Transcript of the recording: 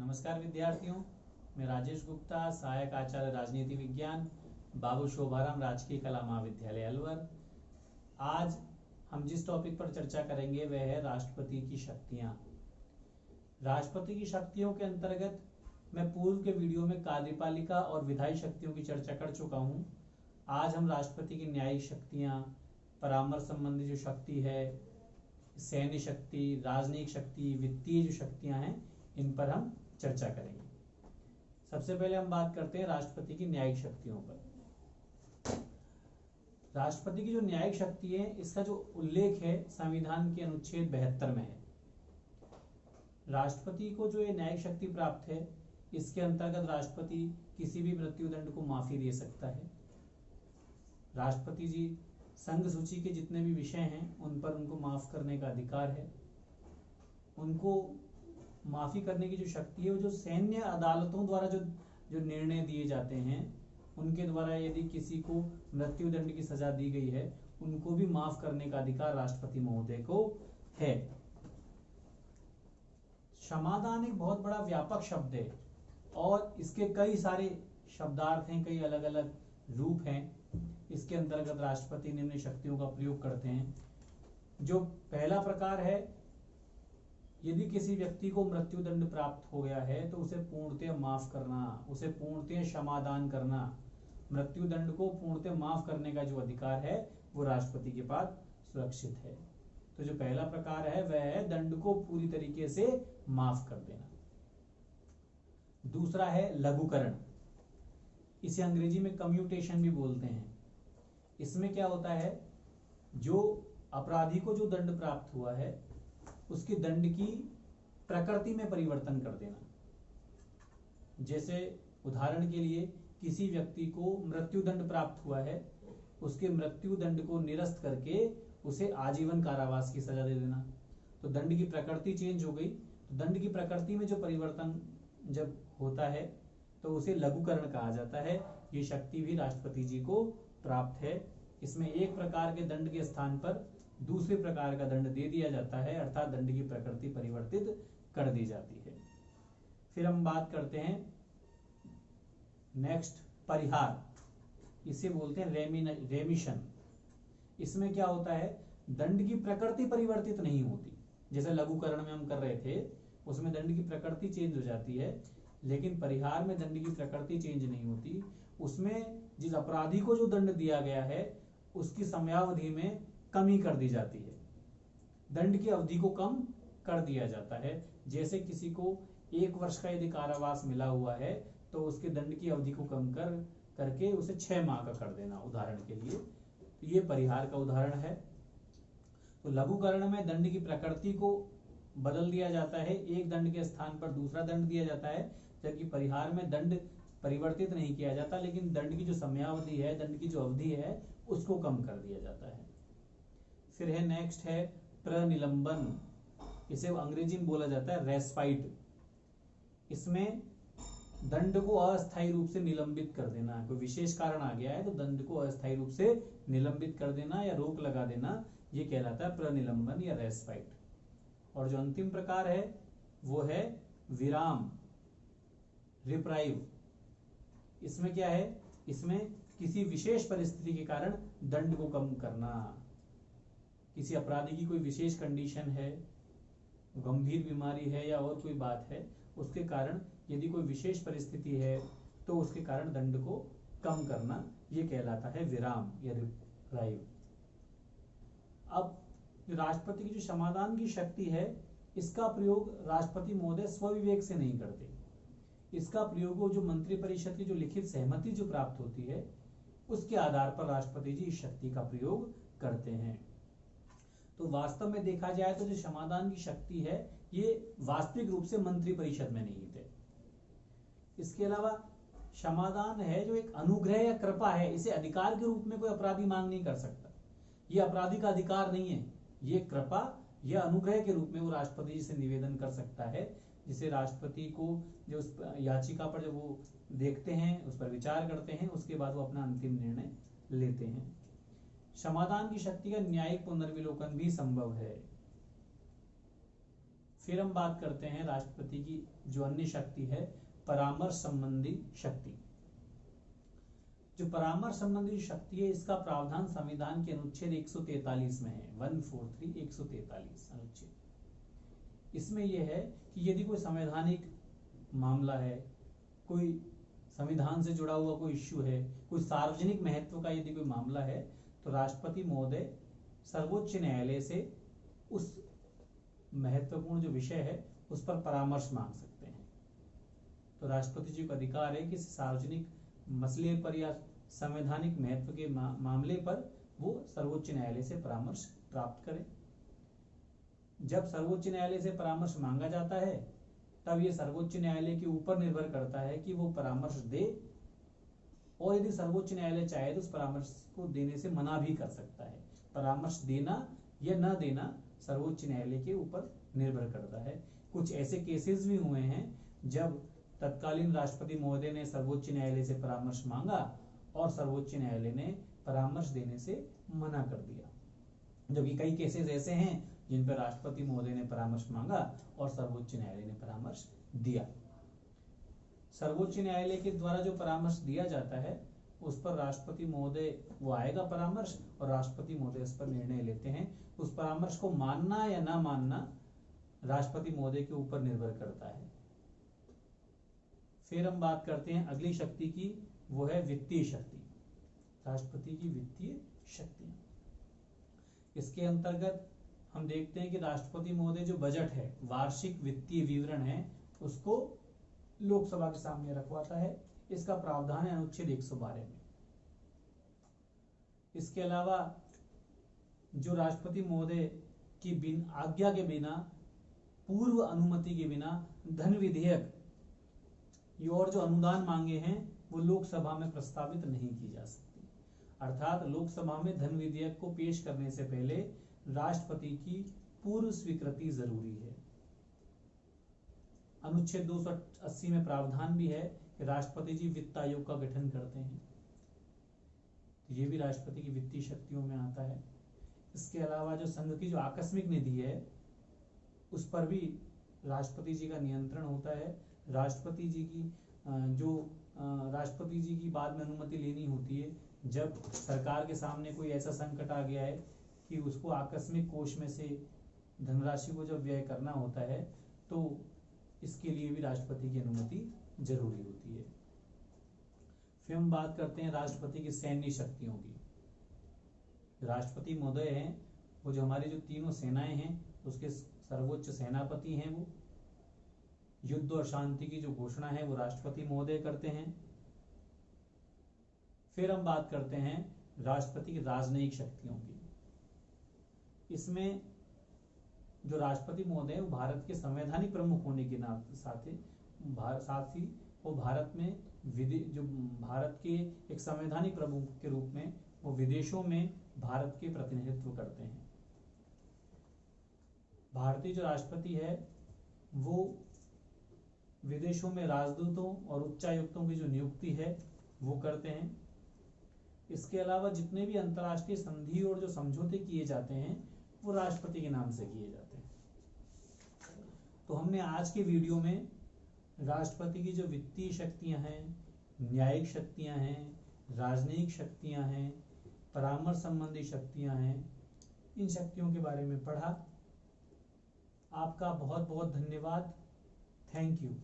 नमस्कार विद्यार्थियों, मैं राजेश गुप्ता, सहायक आचार्य राजनीति विज्ञान, बाबू शोभाराम राजकीय कला महाविद्यालय अलवर। आज हम जिस टॉपिक पर चर्चा करेंगे वह है राष्ट्रपति की शक्तियां। राष्ट्रपति की शक्तियों के अंतर्गत मैं पूर्व के वीडियो में कार्यपालिका और विधायी शक्तियों की चर्चा कर चुका हूं। आज हम राष्ट्रपति की न्यायिक शक्तियां, परामर्श संबंधी जो शक्ति है, सैन्य शक्ति, राजनयिक शक्ति, वित्तीय जो शक्तियां हैं, इन पर हम चर्चा करेंगे। सबसे पहले हम बात करते हैं राष्ट्रपति की न्यायिक शक्तियों पर। राष्ट्रपति की जो न्यायिक शक्ति है, इसका जो उल्लेख है संविधान के अनुच्छेद 72 में है। राष्ट्रपति को जो ये न्यायिक शक्ति प्राप्त है, इसके अंतर्गत राष्ट्रपति किसी भी मृत्युदंड को माफी दे सकता है। राष्ट्रपति जी संघ सूची के जितने भी विषय हैं उन पर उनको माफ करने का अधिकार है। उनको माफी करने की जो शक्ति है वो जो सैन्य अदालतों द्वारा जो निर्णय दिए जाते हैं उनके द्वारा यदि किसी को मृत्युदंड की सजा दी गई है, उनको भी माफ करने का अधिकार राष्ट्रपति महोदय को है। क्षमादान एक बहुत बड़ा व्यापक शब्द है और इसके कई सारे शब्दार्थ हैं, कई अलग अलग रूप हैं। इसके अंतर्गत राष्ट्रपति निम्न शक्तियों का प्रयोग करते हैं। जो पहला प्रकार है, यदि किसी व्यक्ति को मृत्युदंड प्राप्त हो गया है तो उसे पूर्णतः माफ करना, उसे पूर्णतः क्षमादान करना, मृत्युदंड को पूर्णतः माफ करने का जो अधिकार है वो राष्ट्रपति के पास सुरक्षित है। तो जो पहला प्रकार है वह है दंड को पूरी तरीके से माफ कर देना। दूसरा है लघुकरण, इसे अंग्रेजी में कम्यूटेशन भी बोलते हैं। इसमें क्या होता है, जो अपराधी को जो दंड प्राप्त हुआ है उसके दंड की प्रकृति में परिवर्तन कर देना। जैसे उदाहरण के लिए किसी व्यक्ति को मृत्युदंड प्राप्त हुआ है, उसके मृत्युदंड को निरस्त करके उसे आजीवन कारावास की सजा दे देना। तो दंड की प्रकृति चेंज हो गई। तो दंड की प्रकृति में जो परिवर्तन जब होता है तो उसे लघुकरण कहा जाता है। ये शक्ति भी राष्ट्रपति जी को प्राप्त है। इसमें एक प्रकार के दंड के स्थान पर दूसरे प्रकार का दंड दे दिया जाता है, अर्थात दंड की प्रकृति परिवर्तित कर दी जाती है। फिर हम बात करते हैं नेक्स्ट, परिहार। इसे बोलते हैं रेमिशन। इसमें क्या होता है, दंड की प्रकृति परिवर्तित नहीं होती। जैसे लघुकरण में हम कर रहे थे, उसमें दंड की प्रकृति चेंज हो जाती है, लेकिन परिहार में दंड की प्रकृति चेंज नहीं होती। उसमें जिस अपराधी को जो दंड दिया गया है उसकी समयावधि में कमी कर दी जाती है, दंड की अवधि को कम कर दिया जाता है। जैसे किसी को 1 वर्ष का यदि कारावास मिला हुआ है तो उसके दंड की अवधि को कम करके उसे 6 माह का कर देना, उदाहरण के लिए। तो ये परिहार का उदाहरण है। तो लघुकरण में दंड की प्रकृति को बदल दिया जाता है, एक दंड के स्थान पर दूसरा दंड दिया जाता है, जबकि परिहार में दंड परिवर्तित नहीं किया जाता, लेकिन दंड की जो समयावधि है, दंड की जो अवधि है, उसको कम कर दिया जाता है। फिर है नेक्स्ट है प्रनिलंबन। इसे अंग्रेजी में बोला जाता है रेस्पाइट। इसमें दंड को अस्थायी रूप से निलंबित कर देना। कोई विशेष कारण आ गया है तो दंड को अस्थायी रूप से निलंबित कर देना या रोक लगा देना, ये कहलाता है प्रनिलंबन या रेस्पाइट। और जो अंतिम प्रकार है वो है विराम, रिप्राइव। इसमें क्या है, इसमें किसी विशेष परिस्थिति के कारण दंड को कम करना। किसी अपराधी की कोई विशेष कंडीशन है, गंभीर बीमारी है या और कोई बात है, उसके कारण यदि कोई विशेष परिस्थिति है तो उसके कारण दंड को कम करना, यह कहलाता है विराम या रिप्राइव। अब राष्ट्रपति की जो क्षमादान की शक्ति है, इसका प्रयोग राष्ट्रपति महोदय स्वविवेक से नहीं करते। इसका प्रयोग जो मंत्रिपरिषद की जो लिखित सहमति जो प्राप्त होती है उसके आधार पर राष्ट्रपति जी इस शक्ति का प्रयोग करते हैं। तो वास्तव में देखा जाए तो जो क्षमादान की शक्ति है ये वास्तविक रूप से मंत्रिपरिषद में निहित है। इसके अलावा क्षमादान है जो एक अनुग्रह या कृपा है, इसे अधिकार के रूप में कोई अपराधी मांग नहीं कर सकता। ये अपराधी का अधिकार नहीं है, ये कृपा या अनुग्रह के रूप में वो राष्ट्रपति जी से निवेदन कर सकता है, जिसे राष्ट्रपति को जो उस याचिका पर जब वो देखते हैं, उस पर विचार करते हैं, उसके बाद वो अपना अंतिम निर्णय लेते हैं। क्षमादान की शक्ति का न्यायिक पुनर्विलोकन भी संभव है। फिर हम बात करते हैं राष्ट्रपति की जो अन्य शक्ति है, परामर्श संबंधी शक्ति। जो परामर्श संबंधी शक्ति है, इसका प्रावधान संविधान के अनुच्छेद 143 में है, 143 143 अनुच्छेद। इसमें यह है कि यदि कोई संवैधानिक मामला है, कोई संविधान से जुड़ा हुआ कोई इश्यू है, कोई सार्वजनिक महत्व का यदि कोई मामला है, तो राष्ट्रपति महोदय सर्वोच्च न्यायालय से उस महत्वपूर्ण जो विषय है उस पर परामर्श मांग सकते हैं। तो राष्ट्रपति जी को अधिकार है कि सार्वजनिक मसले पर या संवैधानिक महत्व के मामले पर वो सर्वोच्च न्यायालय से परामर्श प्राप्त करें। जब सर्वोच्च न्यायालय से परामर्श मांगा जाता है, तब ये सर्वोच्च न्यायालय के ऊपर निर्भर करता है कि वो परामर्श दे, और यदि सर्वोच्च न्यायालय चाहे तो उस परामर्श को देने से मना भी कर सकता है। परामर्श देना या न देना सर्वोच्च न्यायालय के ऊपर निर्भर करता है। कुछ ऐसे केसेस भी हुए हैं जब तत्कालीन राष्ट्रपति महोदय ने सर्वोच्च न्यायालय से परामर्श मांगा और सर्वोच्च न्यायालय ने परामर्श देने से मना कर दिया। जबकि कई केसेस ऐसे हैं जिन पर राष्ट्रपति महोदय ने परामर्श मांगा और सर्वोच्च न्यायालय ने परामर्श दिया। सर्वोच्च न्यायालय के द्वारा जो परामर्श दिया जाता है उस पर राष्ट्रपति महोदय वो आएगा परामर्श, और राष्ट्रपति महोदय उस पर निर्णय लेते हैं। उस परामर्श को मानना या ना मानना राष्ट्रपति महोदय के ऊपर निर्भर करता है। फिर हम बात करते हैं अगली शक्ति की, वो है वित्तीय शक्ति। राष्ट्रपति की वित्तीय शक्ति, इसके अंतर्गत हम देखते हैं कि राष्ट्रपति महोदय जो बजट है, वार्षिक वित्तीय विवरण है, उसको लोकसभा के सामने रखवाता है। इसका प्रावधान है अनुच्छेद 112 में। इसके अलावा जो राष्ट्रपति महोदय की बिन आज्ञा के बिना, पूर्व अनुमति के बिना धन विधेयक और जो अनुदान मांगे हैं वो लोकसभा में प्रस्तावित नहीं की जा सकती। अर्थात लोकसभा में धन विधेयक को पेश करने से पहले राष्ट्रपति की पूर्व स्वीकृति जरूरी है। अनुच्छेद 280 में प्रावधान भी है कि राष्ट्रपति जी वित्त आयोग का गठन करते हैं। ये भी राष्ट्रपति की वित्तीय शक्तियों में आता है। इसके अलावा जो संघ की जो आकस्मिक निधि है उस पर भी राष्ट्रपति जी का नियंत्रण होता है। राष्ट्रपति जी की बाद में अनुमति लेनी होती है जब सरकार के सामने कोई ऐसा संकट आ गया है कि उसको आकस्मिक कोष में से धनराशि को जब व्यय करना होता है, तो इसके लिए भी राष्ट्रपति की अनुमति जरूरी होती है। फिर हम बात करते हैं राष्ट्रपति की सैन्य शक्तियों की। राष्ट्रपति महोदय हैं वो जो हमारी जो तीनों सेनाएं हैं उसके सर्वोच्च सेनापति हैं। वो युद्ध और शांति की जो घोषणा है वो राष्ट्रपति महोदय करते हैं। फिर हम बात करते हैं राष्ट्रपति की राजनयिक शक्तियों की। इसमें जो राष्ट्रपति महोदय है वो भारत के संवैधानिक प्रमुख होने के साथ ही वो भारत में जो भारत के एक संवैधानिक प्रमुख के रूप में वो विदेशों में भारत के प्रतिनिधित्व करते हैं। भारतीय जो राष्ट्रपति है वो विदेशों में राजदूतों और उच्चायुक्तों की जो नियुक्ति है वो करते हैं। इसके अलावा जितने भी अंतर्राष्ट्रीय संधि और जो समझौते किए जाते हैं वो राष्ट्रपति के नाम से किए जाते हैं। तो हमने आज के वीडियो में राष्ट्रपति की जो वित्तीय शक्तियां हैं, न्यायिक शक्तियां हैं, राजनयिक शक्तियां हैं, परामर्श संबंधी शक्तियां हैं, इन शक्तियों के बारे में पढ़ा। आपका बहुत बहुत धन्यवाद। Thank you.